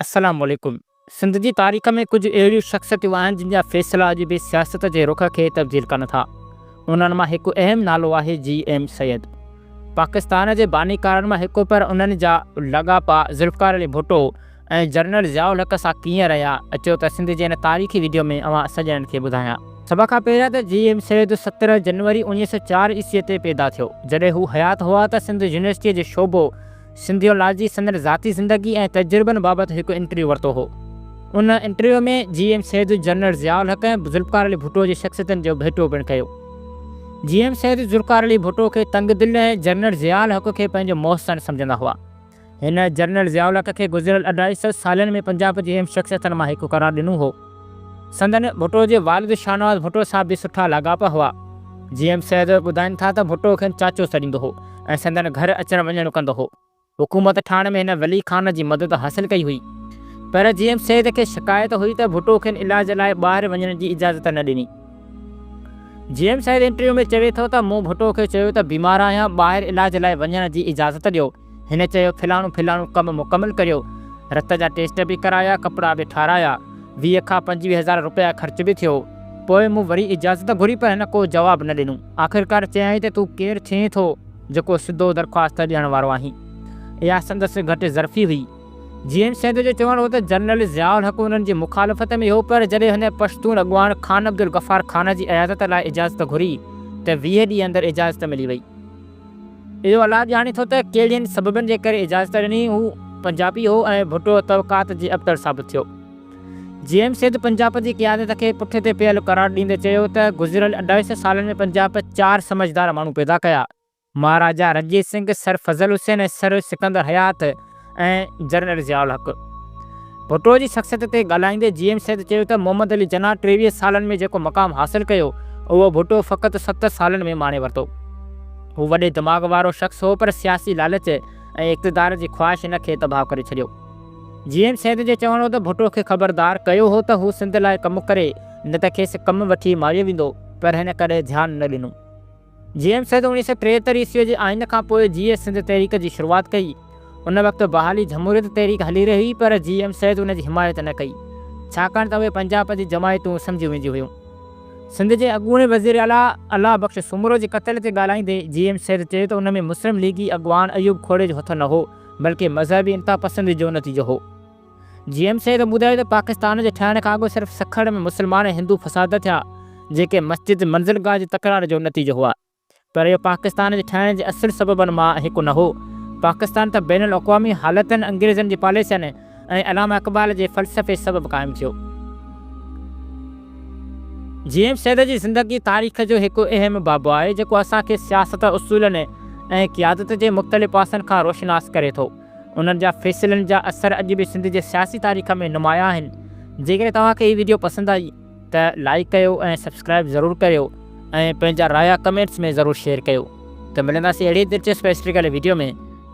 अस्सलाम वालेकुम। सिंध जी तारीख़ में कुछ अहिड़ियूं शख़्सियतूं आहिनि जिन जा फ़ैसिला अॼु बि सियासत जे रुख खे तब्दील कनि था। उन्हनि मां हिकु अहम नालो आहे GM सैयद। पाकिस्तान जे बानीकारनि मां हिकु, पर उन्हनि जा लाॻापा ज़ुल्फ़िकार अली भुट्टो ऐं जनरल ज़ियाउल हक़ सां कीअं रहिया, अचो त सिंध जे हिन तारीख़ी वीडियो में अवां सॼणनि खे ॿुधायां। सभ खां पहिरियां त GM सैयद 17 जनवरी 1904 ईस्वीअ ते पैदा थियो। जॾहिं हू हयात हुआ त सिंध यूनिवर्सिटीअ जे शोबो सिंधियोलॉजी संदनि ज़ाती ज़िंदगी ऐं तजुर्बनि बाबति हिकु इंटरव्यू वरितो हो। उन इंटरव्यू में GM सैयद जनरल ज़ियाउल हक़ ऐं ज़ुल्फ़िकार अली भुट्टो जी शख़्सियतनि जो भेटो पिणु कयो। GM सैयद ज़ुल्फ़िकार अली भुट्टो खे तंग दिल ऐं जनरल ज़ियाउल हक़ खे पंहिंजो मोहसिन सम्झंदा हुआ। हिन जनरल ज़ियाउल हक़ खे गुज़िरियल 250 सालनि में पंजाब जी अहम शख़्सियतनि मां हिकु करार ॾिनो हो। संदनि भुट्टो जे वालिद शाहनवाज़ भुट्टो सां बि सुठा लाॻापा हुआ। GM सैयद ॿुधाइनि था त भुट्टो खे चाचो सॾींदो हो ऐं संदनि घर अचणु वञणु कंदो हो। हुकूमत ठाहिण में हिन वली ख़ान जी मदद हासिल कई हुई, पर GM सैयद खे शिकायत हुई त भुट्टो खे इलाज लाइ ॿाहिरि वञण जी इजाज़त न ॾिनी। GM सैयद इंटरव्यू में चवे थो त मूं भुट्टो खे चयो त बीमार आहियां, ॿाहिरि इलाज लाइ वञण जी इजाज़त ॾियो। हिन चयो फिलाणो कमु मुकमल करियो, रत जा टेस्ट बि कराया, कपिड़ा बि ठाराया, 20 खां 25,000 रुपया ख़र्च बि थियो। पोइ मूं वरी इजाज़त घुरी, पर हिन को जवाबु न ॾिनो। आख़िरकार चयाईं त तूं केरु थिए थो जेको सिधो दरख़्वास्त ॾियण वारो आहीं। इहा संदसि घटि ज़रफ़ी हुई। GM सैयद जो चवणु हो त जनरल ज़ियाउल हक़ उन्हनि जी मुखालफ़त में हो, पर जॾहिं हुन पश्तून अॻुवाण ख़ान अब्दुल गफ़ार ख़ान जी इयादत लाइ इजाज़त घुरी त 20 ॾींहं अंदरि इजाज़त मिली वई। इहो अलाह ॼाणे थो त कहिड़ियुनि सबबनि जे करे इजाज़त ॾिनी। हू पंजाबी हो ऐं भुट्टो तबक़ात जे अबतर साबित थियो। GM सैयद पंजाब जी क़यादत खे पुठिते पियल करार ॾींदे चयो त गुज़िरियल 250 सालनि में पंजाब 4 समझदार माण्हू पैदा कया: महाराजा रणजीत सिंह, सर फज़ल हुसैन, सर सिकंदर हयात ऐं जनरल ज़ियाउल हक़। भुट्टो जी शख़्सियत ते ॻाल्हाईंदे GM सैयद चयो त मोहम्मद अली जना 23 सालनि में जेको मक़ाम हासिल कयो, उहो भुट्टो फ़क़ति 7 सालनि में माणे वरितो। हू वॾे दिमाग़ वारो शख़्स हो, पर सियासी लालच ऐं इक़्तिदार जी ख़्वाहिश हिन खे तबाह करे छॾियो। GM सैयद जो चवणो हो त भुट्टो खे ख़बरदार कयो हो त हू सिंध लाइ कमु करे, न त खेसि कमु वठी मारियो वेंदो, पर हिन करे ध्यानु न ॾिनो। GM सैयद 1973 ईस्वीअ जे आइन खां पोइ जीअं सिंध तहरीक जी शुरूआति कई। उन वक़्तु बहाली जमहूरियत तहरीक हली रही हुई, पर GM सैयद उन जी हिमायत न कई, छाकाणि त उहे पंजाब जी जमायतूं सम्झी वेंदियूं हुयूं। सिंध जे अॻूणे वज़ीर आला अल्लाह बख़्श सुमरो जे क़त्ल ते ॻाल्हाईंदे GM सैयद चयो त उन में मुस्लिम लीगी अॻुवान अयूब खोड़े जो हथ न हो, बल्कि मज़हबी इंता पसंदी जो नतीजो हो। GM सैयद ॿुधायो त पाकिस्तान जे ठहण खां अॻु सिर्फ़ु सखड़ में मुस्लमान ऐं हिंदू फ़साद थिया, जेके मस्जिद मंज़िलगाह जी तकरार जो नतीजो हुआ, पर इहो पाकिस्तान जे ठहण जे असुलु सबबनि मां हिकु न हो। पाकिस्तान त बैनुल अक़वामी हालतुनि, अंग्रेज़नि जी पॉलिसियुनि ऐं अलामा इक़बाल जे फ़लसफ़े सबबु क़ाइमु थियो। GM सैयद जी ज़िंदगी तारीख़ जो हिकु अहम बाबु आहे, जेको असांखे सियासत उसूलनि ऐं क़यादत जे मुख़्तलिफ़ पासनि खां रोशनास करे थो। उन्हनि जा फ़ैसिलनि जा असर अॼु बि सिंध जे सियासी तारीख़ में नुमाया आहिनि। जेकॾहिं तव्हांखे हीअ वीडियो पसंदि आई त लाइक कयो ऐं सब्सक्राइब ज़रूरु करियो ऐं पंहिंजा राया कमेंट्स में ज़रूरु शेयर कयो। त मिलंदासीं अहिड़ी दिलचस्प हिस्ट्रिकल वीडियो में।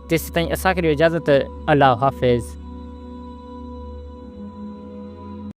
तेसिताईं असांखे ॾियो इजाज़त। अल्लाह हाफ़िज़।